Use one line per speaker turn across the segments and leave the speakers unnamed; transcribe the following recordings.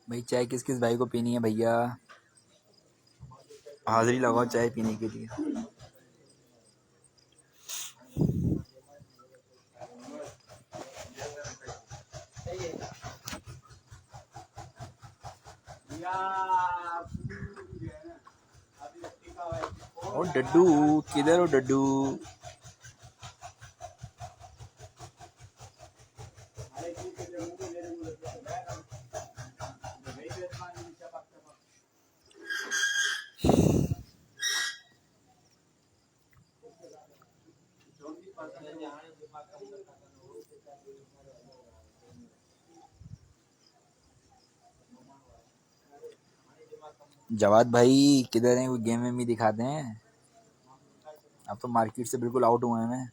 भाई चाय किस किस भाई को पीनी है भैया, हाजिरी लगाओ चाय पीने के लिए। ओ डड्डू किधर हो डड्डू? जवाद भाई किधर हैं? वो गेम में भी दिखाते हैं। अब तो मार्केट से बिल्कुल आउट हुए हैं मैं।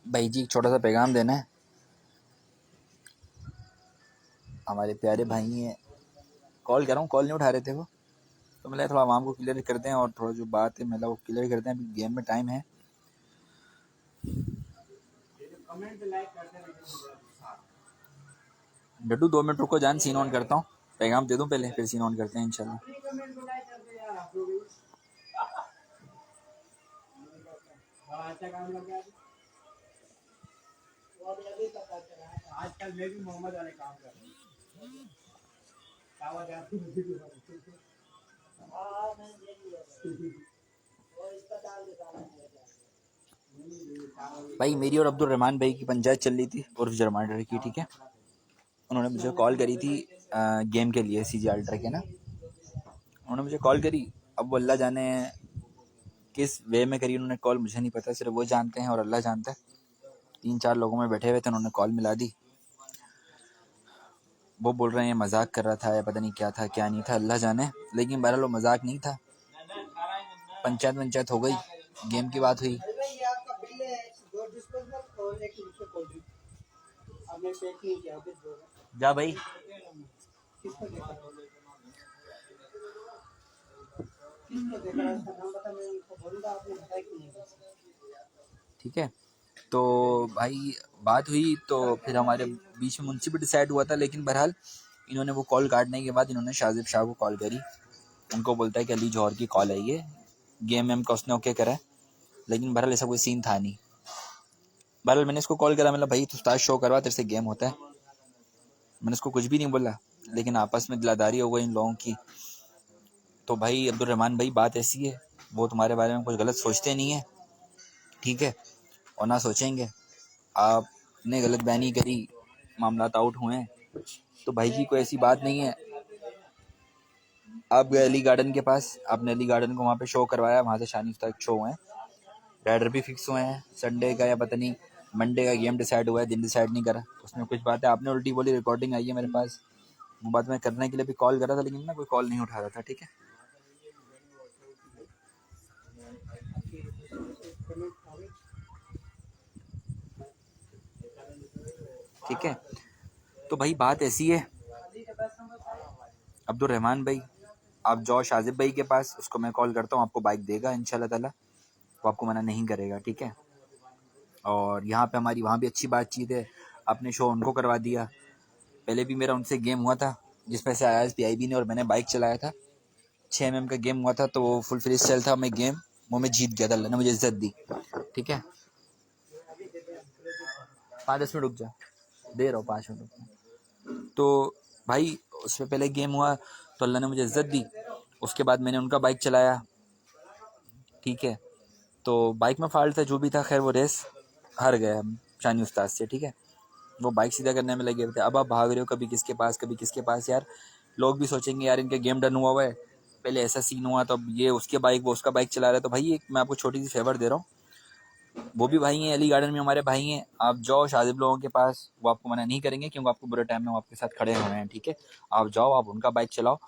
भाई जी एक छोटा सा पैगाम देना है। हमारे प्यारे भाई हैं, कॉल कर रहा हूँ, कॉल नहीं उठा रहे थे वो, तो मैं थोड़ा आवाम को क्लियर करते हैं और थोड़ा जो बात है मतलब वो क्लियर करते हैं। अभी गेम में टाइम है। डड्डू 2 मिनट रुको जान, सीन ऑन करता हूँ, पैगाम दे दूँ पहले फिर सीन ऑन करते हैं इंशाल्लाह। आजकल मैं भी मोहम्मद वाले काम कर रहा हूँ। भाई मेरी और अब्दुल रहमान भाई की पंचायत चल रही थी और जरमांडर की, ठीक है। उन्होंने मुझे कॉल करी थी गेम के लिए, सीजी अल्ट्रा के ना। उन्होंने मुझे कॉल करी, अब वो अल्लाह जाने किस वे में करी उन्होंने कॉल, मुझे नहीं पता, सिर्फ वो जानते हैं और अल्लाह जानता है। 3-4 लोगों में बैठे हुए थे, उन्होंने कॉल मिला दी। वो बोल रहे हैं मजाक कर रहा था या पता नहीं क्या था क्या नहीं था, अल्लाह जाने, लेकिन बहरहाल वो मजाक नहीं था। पंचायत हो गई, गेम की बात हुई। जा भाई। ठीक है, तो भाई बात हुई तो फिर हमारे बीच में मुझसे भी डिसाइड हुआ था, लेकिन बहरहाल इन्होंने वो कॉल काटने के बाद इन्होंने शाजिब शाह को कॉल करी। उनको बोलता है कि अली जौहर की कॉल आई है, गेम एम का उसने ओके करा है, लेकिन बहरहाल ऐसा कोई सीन था नहीं। बहरहाल मैंने इसको कॉल करा, मतलब भाई तू स्टार्ट शो करवा, तेरे से गेम होता है। मैंने इसको कुछ भी नहीं बोला, लेकिन आपस में दिलादारी हो गई इन लोगों की। तो भाई अब्दुल रहमान भाई बात ऐसी है, वो तुम्हारे बारे में कुछ गलत सोचते नहीं है, ठीक है, और ना सोचेंगे। आपने गलत बयानी करी, मामला आउट हुए हैं, तो भाई की कोई ऐसी बात नहीं है। आप गए अली गार्डन के पास, आपने अली गार्डन को वहाँ पे शो करवाया, वहाँ से शानी तक शो हुए हैं, राइडर भी फिक्स हुए हैं, संडे का या पता नहीं मंडे का गेम डिसाइड हुआ है, दिन डिसाइड नहीं करा। उसमें कुछ बातें आपने उल्टी बोली, रिकॉर्डिंग आई है मेरे पास, वो बात मैं करने के लिए भी कॉल करा था, लेकिन ना कोई कॉल नहीं उठा रहा था, ठीक है। ठीक है, तो भाई बात ऐसी है, अब्दुल रहमान भाई आप जाओ शाजिब भाई के पास, उसको मैं कॉल करता हूँ, आपको बाइक देगा इंशाल्लाह ताला, वो आपको मना नहीं करेगा, ठीक है। और यहाँ पे हमारी वहाँ भी अच्छी बातचीत है, आपने शो उनको करवा दिया। पहले भी मेरा उनसे गेम हुआ था जिसमें से आया पीआईबी ने और मैंने बाइक चलाया था, 6 mm का गेम हुआ था, तो वो फुल फ्री स्टाइल था, मैं गेम वो मैं जीत गया था, अल्लाह ने मुझे इज्जत दी, ठीक है। 5-10 मिनट रुक जा, दे रहा हूँ 5 मिनट। तो भाई उससे पहले गेम हुआ तो अल्लाह ने मुझे इज़्ज़त दी, उसके बाद मैंने उनका बाइक चलाया, ठीक है। तो बाइक में फॉल्ट था जो भी था, खैर वो रेस हार गया हम शानी उस्ताद से, ठीक है। वो बाइक सीधा करने में लगे हुए थे। अब आप भाग रहे हो कभी किसके पास कभी किसके पास, यार लोग भी सोचेंगे यार इनका गेम डन हुआ है, पहले ऐसा सीन हुआ तो अब ये उसके बाइक वो उसका बाइक चला रहा है। तो भाई एक मैं आपको छोटी सी फेवर दे रहा हूँ, वो भी भाई हैं, अली गार्डन में हमारे भाई हैं, आप जाओ शाजिब लोगों के पास, वो आपको मना नहीं करेंगे क्योंकि आपको बुरे टाइम में वो आपके साथ खड़े हुए हैं, ठीक है। आप जाओ, आप उनका बाइक चलाओ,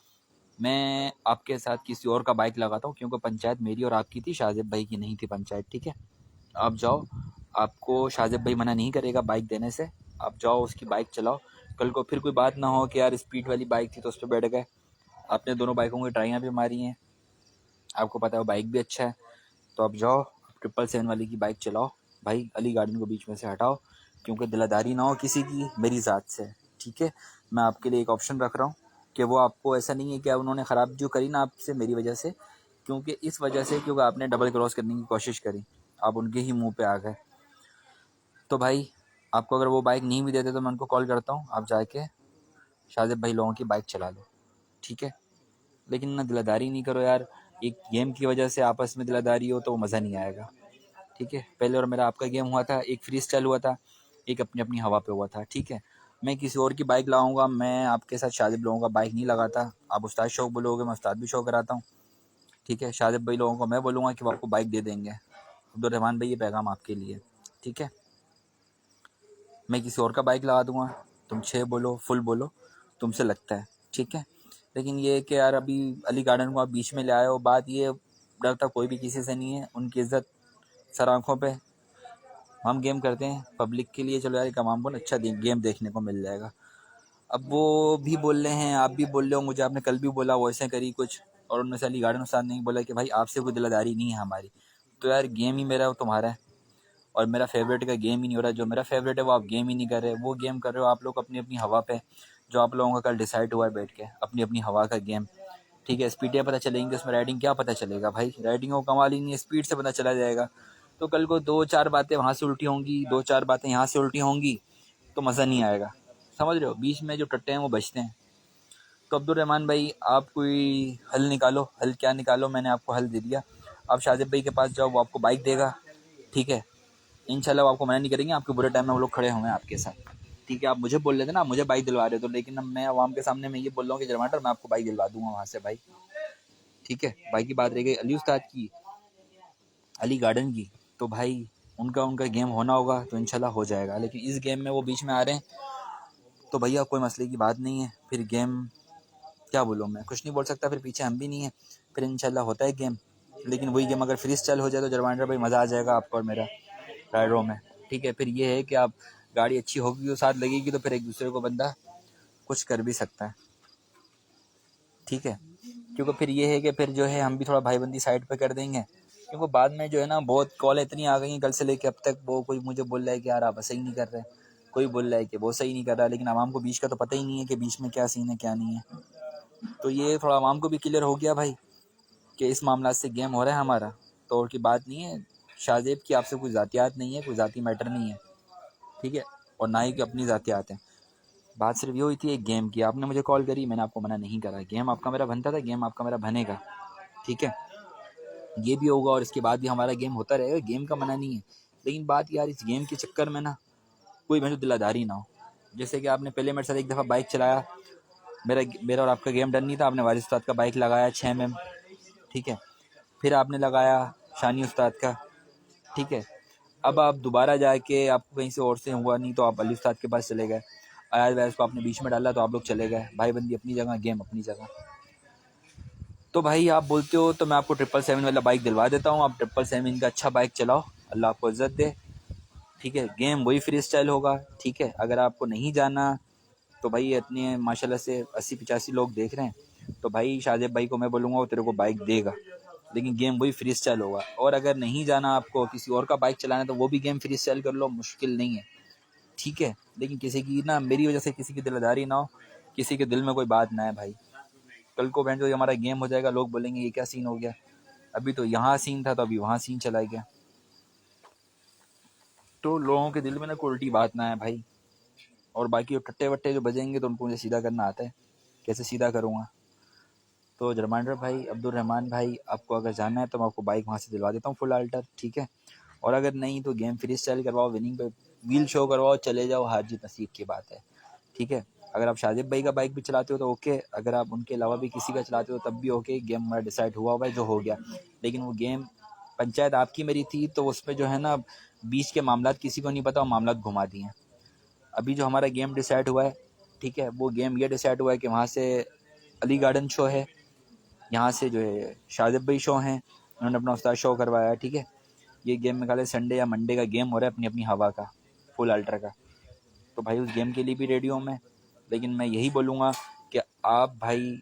मैं आपके साथ किसी और का बाइक लगाता हूँ क्योंकि पंचायत मेरी और आपकी थी, शाजिब भाई की नहीं थी पंचायत, ठीक है। आप जाओ, आपको शाजिब भाई मना नहीं करेगा बाइक देने से, आप जाओ उसकी बाइक चलाओ। कल को फिर कोई बात ना हो कि यार स्पीड वाली बाइक थी तो उस पर बैठ गए। आपने दोनों बाइकों की ट्राइयाँ भी मारी हैं, आपको पता है वो बाइक भी अच्छा है, तो आप जाओ 777 वाली की बाइक चलाओ भाई, अली गार्डन को बीच में से हटाओ, क्योंकि दिलादारी ना हो किसी की मेरी ज़ात से, ठीक है। मैं आपके लिए एक ऑप्शन रख रहा हूँ कि वो आपको ऐसा नहीं है कि उन्होंने ख़राब जो करी ना आपसे मेरी वजह से, क्योंकि इस वजह से क्योंकि आपने डबल क्रॉस करने की कोशिश करी, आप उनके ही मुंह पे आ गए। तो भाई आपको अगर वो बाइक नहीं भी देते तो मैं उनको कॉल करता हूँ, आप जाके शाजिब भाई लोगों की बाइक चला लो, ठीक है। लेकिन ना दिलादारी नहीं करो यार, एक गेम की वजह से आपस में दिलादारी हो तो वो मज़ा नहीं आएगा, ठीक है। पहले और मेरा आपका गेम हुआ था, एक फ्री स्टाइल हुआ था, एक अपनी अपनी हवा पे हुआ था, ठीक है। मैं किसी और की बाइक लाऊंगा, मैं आपके साथ शाजिब लोगों का बाइक नहीं लगाता। आप उस्ताद शौक बोलोगे, मैं उस्ताद भी शौक कराता हूँ, ठीक है। शाजिब भाई लोगों को मैं बोलूँगा कि वो आपको बाइक दे देंगे। अब्दुलरहमान भाई ये पैगाम आपके लिए, ठीक है। मैं किसी और का बाइक लगा दूंगा, तुम 6 बोलो फुल बोलो, तुमसे लगता है, ठीक है। लेकिन ये कि यार अभी अली गार्डन को आप बीच में ले आए हो, बात ये डरता कोई भी किसी से नहीं है, उनकी इज़्ज़त सर आँखों पे, हम गेम करते हैं पब्लिक के लिए, चलो यार एक आवाम को अच्छा गेम देखने को मिल जाएगा। अब वो भी बोल रहे हैं, आप भी बोल रहे हो, मुझे आपने कल भी बोला वो ऐसे करी कुछ, और उनमें से अली गार्डन उस्ताद ने बोला कि भाई आपसे कोई दिलादारी नहीं है हमारी। तो यार गेम ही मेरा तुम्हारा है, और मेरा फेवरेट का गेम ही नहीं हो रहा, जो मेरा फेवरेट है वो आप गेम ही नहीं कर रहे, वो गेम कर रहे हो आप लोग अपनी अपनी हवा पे, जो आप लोगों का कल डिसाइड हुआ है बैठ के अपनी अपनी हवा का गेम, ठीक है। स्पीडें पता चलेंगी उसमें, राइडिंग क्या पता चलेगा भाई, राइडिंग को कमाल ही नहीं है, स्पीड से पता चला जाएगा। तो कल को 2-4 बातें वहाँ से उल्टी होंगी, 2-4 बातें यहाँ से उल्टी होंगी, तो मज़ा नहीं आएगा, समझ रहे हो, बीच में जो टट्टे हैं वो बचते हैं। तो अब्दुलरहमान भाई आप कोई हल निकालो, हल क्या निकालो, मैंने आपको हल दे दिया। आप शाजिब भाई के पास जाओ, वो आपको बाइक देगा, ठीक है। इंशाल्लाह वो आपको मना नहीं करेंगे, आपके बुरे टाइम में वो लोग खड़े हुए हैं आपके साथ, ठीक है। आप मुझे बोल रहे थे ना मुझे बाइक दिलवा रहे हो, तो लेकिन अब मैं आवाम के सामने मैं ये बोल रहा हूँ कि जरमाटर मैं आपको बाइक दिलवा दूंगा वहाँ से भाई, ठीक है। बाइक की बात रह गई अली उस्ताद की, अली गार्डन की, तो भाई उनका उनका गेम होना होगा तो इंशाल्लाह हो जाएगा, लेकिन इस गेम में वो बीच में आ रहे हैं तो भैया कोई मसले की बात नहीं है, फिर गेम क्या बोलूँ मैं, कुछ नहीं बोल सकता, फिर पीछे हम भी नहीं है, फिर इंशाल्लाह होता है गेम। लेकिन वही गेम अगर फ्री स्टाइल हो जाए तो जरमाटर भाई मज़ा आ जाएगा आपको और मेरा राइडरों में, ठीक है। फिर ये है कि आप गाड़ी अच्छी होगी और साथ लगेगी तो फिर एक दूसरे को बंदा कुछ कर भी सकता है, ठीक है। क्योंकि फिर ये है कि फिर जो है हम भी थोड़ा भाईबंदी साइड पे कर देंगे, क्योंकि बाद में जो है ना बहुत कॉल इतनी आ गई हैं कल से लेके अब तक, वो कोई मुझे बोल रहा है कि यार आप सही नहीं कर रहे, कोई बोल रहा है कि वो सही नहीं कर रहा, लेकिन आवाम को बीच का तो पता ही नहीं है कि बीच में क्या सीन है क्या नहीं है। तो ये थोड़ा आवाम को भी क्लियर हो गया भाई कि इस मामला से गेम हो रहा है हमारा, तो और की बात नहीं है। शाहजेब की आपसे कोई ज़ातियात नहीं है, कोई ज़ाती मैटर नहीं है, ठीक है। और ना ही कि अपनी ज़ातियात हैं, बात सिर्फ ये हुई थी एक गेम की, आपने मुझे कॉल करी, मैंने आपको मना नहीं करा, गेम आपका मेरा बनता था, गेम आपका मेरा बनेगा, ठीक है। ये भी होगा और इसके बाद भी हमारा गेम होता रहेगा, गेम का मना नहीं है। लेकिन बात यार इस गेम के चक्कर में ना कोई मुझे दिलादारी ना हो, जैसे कि आपने पहले मेरे साथ एक दफ़ा बाइक चलाया, मेरा मेरा और आपका गेम डन नहीं था, आपने वारिस उस्ताद का बाइक लगाया 6 mm, ठीक है। फिर आपने लगाया शानी उस्ताद का, ठीक है। अब आप दोबारा जाके आपको कहीं से और से हुआ नहीं तो आप अली उस्ताद के पास चले गए, अयाज वैस को आपने बीच में डाला तो आप लोग चले गए, भाई बंदी अपनी जगह गेम अपनी जगह। तो भाई आप बोलते हो तो मैं आपको 777 वाला बाइक दिलवा देता हूँ, आप 777 का अच्छा बाइक चलाओ, अल्लाह आपको इज़्ज़त दे, ठीक है। गेम वही फ्री स्टाइल होगा, ठीक है। अगर आपको नहीं जाना तो भाई इतने माशाल्लाह से 80-85 लोग देख रहे हैं, तो भाई शाहजेब भाई को मैं बोलूँगा वो तेरे को बाइक देगा, लेकिन गेम वही फ्री स्टाइल होगा। और अगर नहीं जाना आपको किसी और का बाइक चलाना है तो वो भी गेम फ्री स्टाइल कर लो, मुश्किल नहीं है, ठीक है। लेकिन किसी की ना मेरी वजह से किसी की दिलदारी ना हो, किसी के दिल में कोई बात ना है भाई, कल को बहन जो हमारा गेम हो जाएगा लोग बोलेंगे ये क्या सीन हो गया, अभी तो यहाँ सीन था तो अभी वहाँ सीन चला गया, तो लोगों के दिल में ना कोई उल्टी बात ना है भाई, और बाकी जो टट्टे वट्टे जो बजेंगे तो उनको मुझे सीधा करना आता है, कैसे सीधा करूँगा। तो जरमांडर भाई, अब्दुल रहमान भाई, आपको अगर जाना है तो मैं आपको बाइक वहाँ से दिलवा देता हूँ फुल अल्टर, ठीक है। और अगर नहीं तो गेम फ्री स्टाइल करवाओ, विनिंग पे व्हील शो करवाओ, चले जाओ, हार जीत नसीब की बात है, ठीक है। अगर आप शाजिब भाई का बाइक भी चलाते हो तो ओके, अगर आप उनके अलावा भी किसी का चलाते हो तब भी ओके, गेम हमारा डिसाइड हुआ हुआ है जो हो गया। लेकिन वो गेम पंचायत आपकी मेरी थी, तो उसमें जो है ना बीच के मामलात किसी को नहीं पता और मामलात घुमा दिए। अभी जो हमारा गेम डिसाइड हुआ है, ठीक है, वो गेम ये डिसाइड हुआ है कि वहाँ से अली गार्डन शो है, यहाँ से जो है शाजिब भाई शो हैं, उन्होंने अपना उस्ताद शो करवाया है, ठीक है। ये गेम में खाली संडे या मंडे का गेम हो रहा है अपनी अपनी हवा का, फुल अल्ट्रा का। तो भाई उस गेम के लिए भी रेडी हूँ मैं, लेकिन मैं यही बोलूँगा कि आप भाई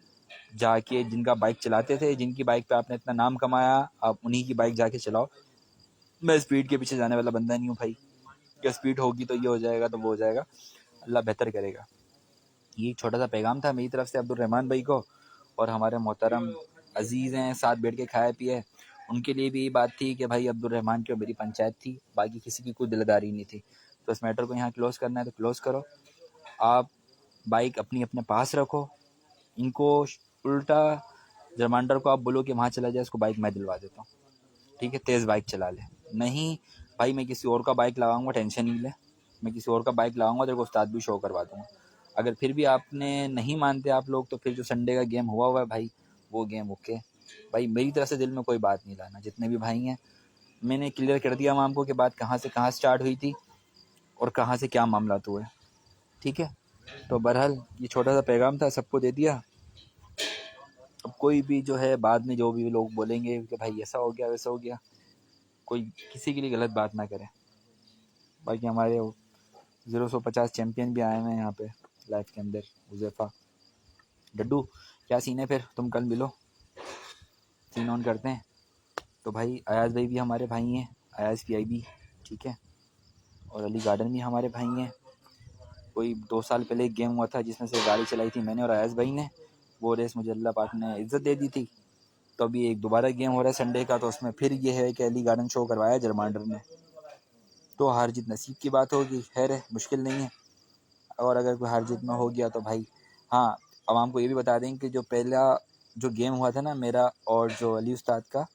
जाके जिनका बाइक चलाते थे, जिनकी बाइक पे आपने इतना नाम कमाया, आप उन्हीं की बाइक जाके चलाओ। मैं स्पीड के पीछे जाने वाला बंदा नहीं हूँ भाई, कि स्पीड होगी तो ये हो जाएगा तो वो हो जाएगा, अल्लाह बेहतर करेगा। ये एक छोटा सा पैगाम था मेरी तरफ से अब्दुल रहमान भाई को, और हमारे मोहतरम अजीज़ हैं साथ बैठ के खाए पिए, उनके लिए भी यही बात थी कि भाई अब्दुल रहमान की और मेरी पंचायत थी, बाकी किसी की कोई दिलदारी नहीं थी। तो इस मैटर को यहाँ क्लोज़ करना है तो क्लोज़ करो, आप बाइक अपनी अपने पास रखो। इनको उल्टा जरमांडर को आप बोलो कि वहाँ चला जाए, उसको बाइक मैं दिलवा देता हूँ, ठीक है, तेज़ बाइक चला ले। नहीं भाई मैं किसी और का बाइक लगाऊंगा, टेंशन नहीं ले, मैं किसी और का बाइक लगाऊंगा, तेरे को उस्ताद भी शो करवा दूंगा। अगर फिर भी आपने नहीं मानते आप लोग, तो फिर जो संडे का गेम हुआ है भाई, वो गेम ओके भाई, मेरी तरफ से दिल में कोई बात नहीं लाना। जितने भी भाई हैं मैंने क्लियर कर दिया मैं आपको कि बात कहाँ से कहाँ स्टार्ट हुई थी और कहाँ से क्या मामला हुए, ठीक है। तो बहरहाल ये छोटा सा पैगाम था, सबको दे दिया। अब कोई भी जो है बाद में जो भी लोग बोलेंगे कि भाई ऐसा हो गया वैसा हो गया, कोई किसी के लिए गलत बात ना करे। बाकी हमारे 0-150 चैम्पियन भी आए हुए हैं यहाँ पे लाइफ के अंदर। हुज़ैफ़ा, डड्डू, क्या सीन है फिर, तुम कल मिलो, सीन ऑन करते हैं। तो भाई अयाज़ भाई भी हमारे भाई हैं, अयाज़ PIB, ठीक है। और अली गार्डन भी हमारे भाई हैं। कोई 2 साल पहले एक गेम हुआ था जिसमें से गाड़ी चलाई थी मैंने और अयाज़ भाई ने, वो रेस मुझे अल्लाह पाक ने इज़्ज़त दे दी थी। तो अभी एक दोबारा गेम हो रहा है संडे का, तो उसमें फिर ये है कि अली गार्डन शो करवाया जरमांडर ने। तो हार जीत नसीब की बात होगी, खैर है, मुश्किल नहीं है। और अगर कोई हार जीत में हो गया तो भाई हाँ, आवाम को ये भी बता दें कि जो पहला जो गेम हुआ था ना मेरा और जो अली उस्ताद का,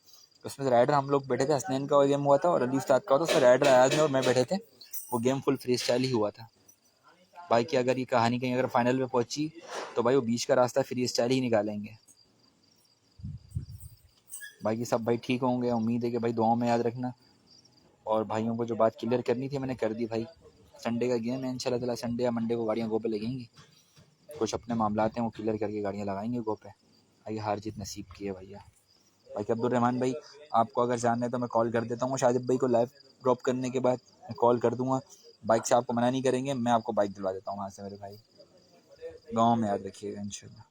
उसमें राइडर हम लोग बैठे थे, हसनैन का गेम हुआ था और अली उस्ताद का होता, उसमें राइडर अयाज़ में और मैं बैठे थे। वो गेम फुल फ्री स्टाइल ही हुआ था भाई। कि अगर ये कहानी कहीं अगर फाइनल में पहुंची तो भाई वो बीच का रास्ता फ्री स्टाइल ही निकालेंगे। बाकी सब भाई ठीक होंगे, उम्मीद है कि भाई दुआओं में याद रखना। और भाइयों को जो बात क्लियर करनी थी मैंने कर दी भाई। संडे का गेम है, इंशाल्लाह ताला संडे या मंडे को गाड़ियाँ गो पे लगेंगी, कुछ अपने मामलात हैं वो क्लियर करके गाड़ियाँ लगाएंगे गो पे। भाई हार जीत नसीब की है भैया। बाकी अब्दुल रहमान भाई, आपको अगर जानना है तो मैं कॉल कर देता हूँ, शाजिब भाई को लाइव ड्रॉप करने के बाद मैं कॉल कर दूँगा। बाइक से आपको मना नहीं करेंगे, मैं आपको बाइक दिलवा देता हूँ वहाँ से मेरे भाई। गाँव में याद रखिएगा इंशाल्लाह।